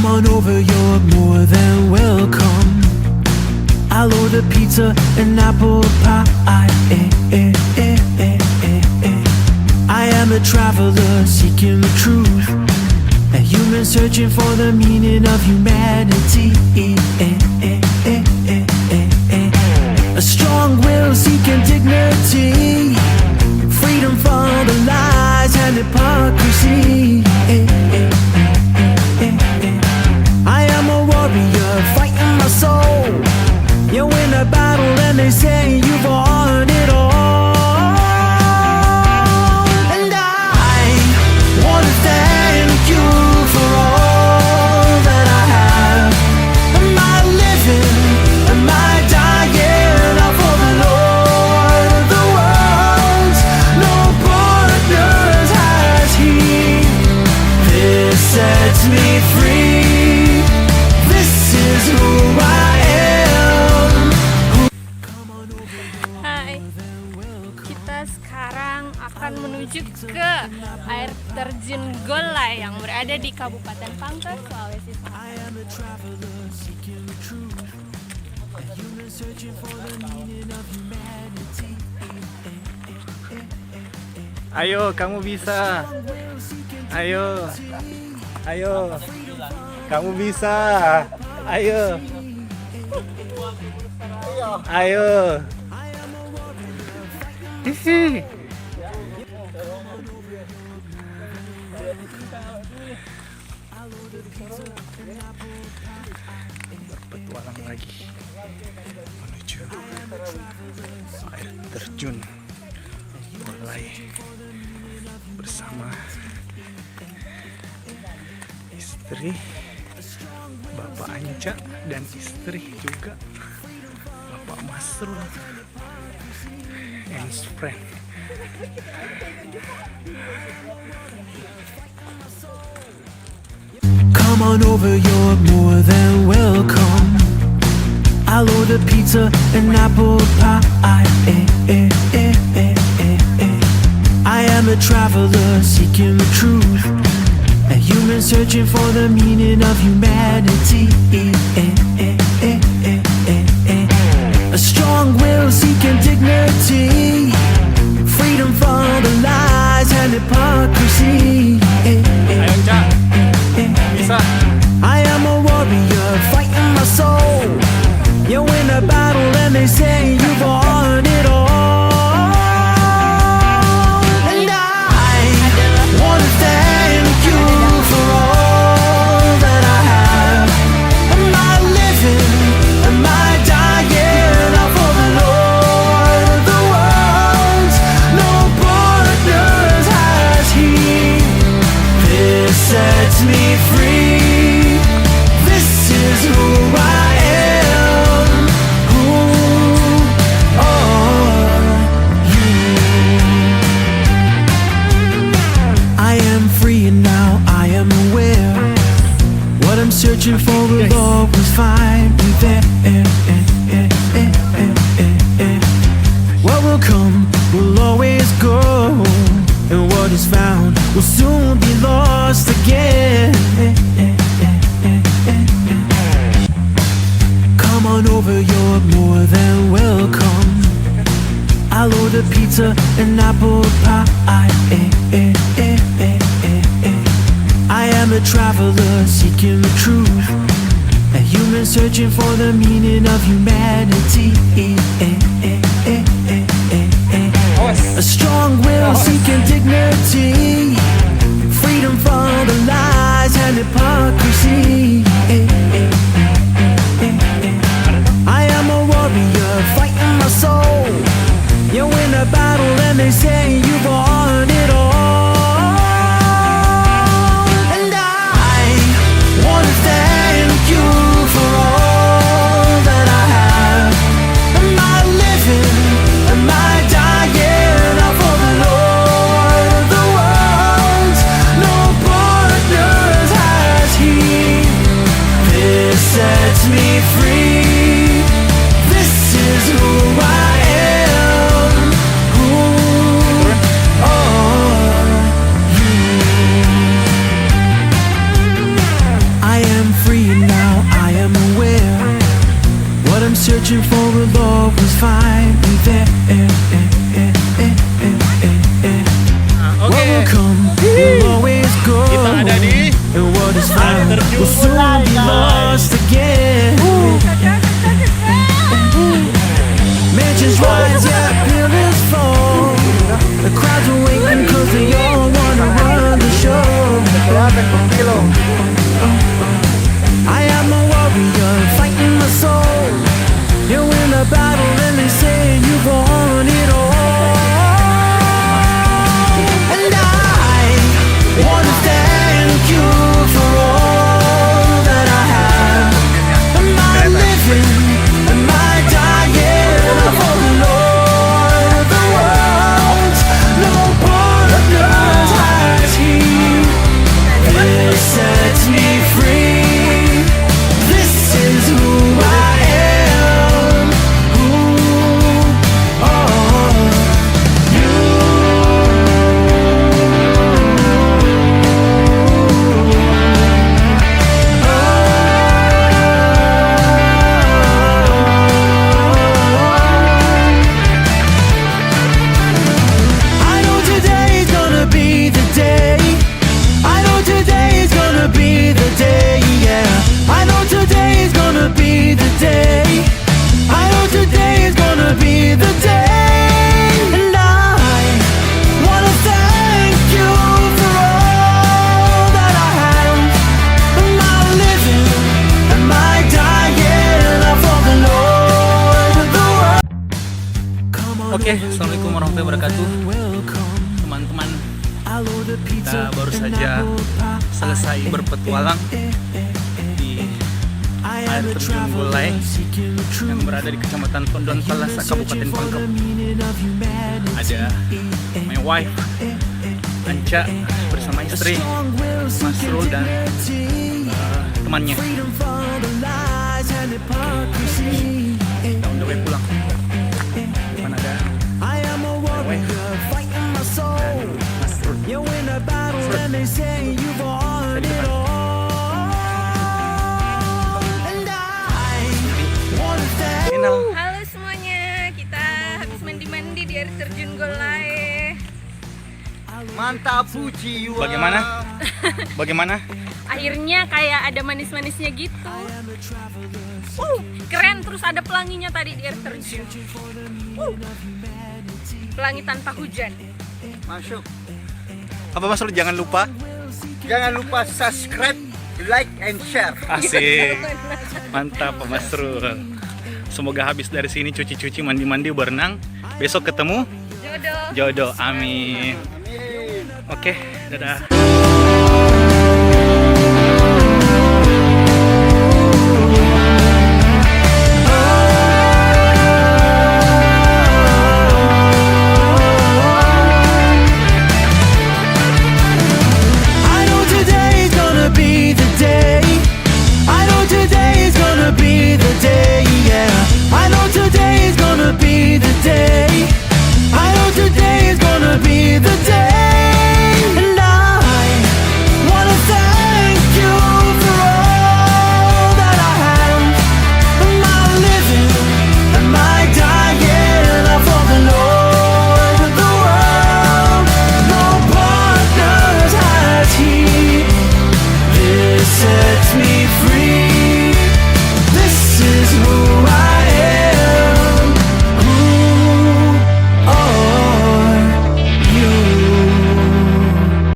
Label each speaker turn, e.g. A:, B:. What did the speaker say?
A: Come on over, you're more than welcome. I'll order pizza and apple pie. I am a traveler seeking the truth, a human searching for the meaning of humanity. A strong will seeking dignity, freedom from the lies and hypocrisy. I am a warrior fighting my soul. You win a battle and they say you've won it all. And I want to thank you for all that I have. Am I living? Am I dying? Out for the Lord of the worlds. No borders has He. This sets me free. This is who I am.
B: Hai, kita sekarang akan menuju ke air terjun Golai yang berada di Kabupaten Pangkal, Sulawesi Selatan.
C: Ayo, kamu bisa. Ayo, ayo, kamu bisa. Ayo, ayo. Hihi. Berpetualang lagi menuju air terjun mulai bersama istri, Bapak Anca, dan istri juga Bapak Masrul and friend.
A: Come on over, you're more than welcome. I'll order pizza and apple pie. I am a traveler seeking the truth, a human searching for the meaning of humanity. A strong will seeking dignity, freedom from the lies and hypocrisy.
C: Ayo Cak, bisa.
A: I am a warrior fighting my soul. You win a battle and they say you've won it all. And I want to thank you for all that I have. Am I living? Am I dying? Out for the Lord of the worlds. No borders has He. This sets me free. This is who I am. Who are you? I am free and now I am aware. What I'm searching for will always find me there. What will come will always go, and what is found will soon be lost again. Come on over, you're more than welcome. I'll order pizza and apple pie. I am a traveler seeking the truth, a human searching for the meaning of humanity. A strong will seeking dignity, freedom from the lies and hypocrisy. I am a warrior fighting my soul. You win a battle and they say you've won it all. And I want to thank you for all that I have. Am I living? Am I dying? Out for the Lord of the worlds. No borders has He. This sets me free. This is who I am. Who searching for a love was finally there.
C: Oke,
A: What will come will always go,
C: kita ada di
A: and what is found
C: terjun
A: will soon be lost again. Mansions rise, yeah, pillars fall. The crowds are waiting 'cause they all wanna run the show. I am a warrior fighting my soul. You win the battle and they say you won it all. And I wanna thank you for all that I have. Am I living? Am I dying? For the Lord of the world, no part of yours has He. This sets me free. This is who I am. Who are you? I know today's gonna be the day. I know today's gonna be the day, yeah. I know today's gonna be the day. I know today's gonna be the day. And I wanna thank you for all that I have. Am I living? Am I dying? For the Lord of the world. Come on,
C: Oke, assalamualaikum warahmatullahi wabarakatuh.
A: welcome.
C: Teman-teman,
A: I'll order pizza
C: kita baru
A: and
C: saja
A: apple pie.
C: selesai berpetualang di
A: I
C: air
A: am a
C: terjun
A: traveler
C: Golai
A: seeking the truth.
C: yang berada di Kecamatan Pondon Palasa, Kabupaten Pangkep. Ada my wife Anca bersama istri Masrul dan temannya. Kita on the way pulang. Depan ada my wife dan Masrul. Kenal.
B: Halo semuanya, kita habis mandi-mandi di air terjun Golai.
D: Mantap puji.
C: Bagaimana? Bagaimana?
B: Airnya kayak ada manis-manisnya gitu. Keren, terus ada pelanginya tadi di air terjun. Pelangi tanpa hujan.
D: Masuk.
C: Apa Masrul, jangan lupa
D: Jangan lupa subscribe, like, and share.
C: asik. Mantap Pak Masrul. Semoga habis dari sini cuci-cuci, mandi-mandi, berenang. Besok ketemu
B: Jodoh.
C: jodoh. Amin.
D: Amin.
C: Oke, dadah.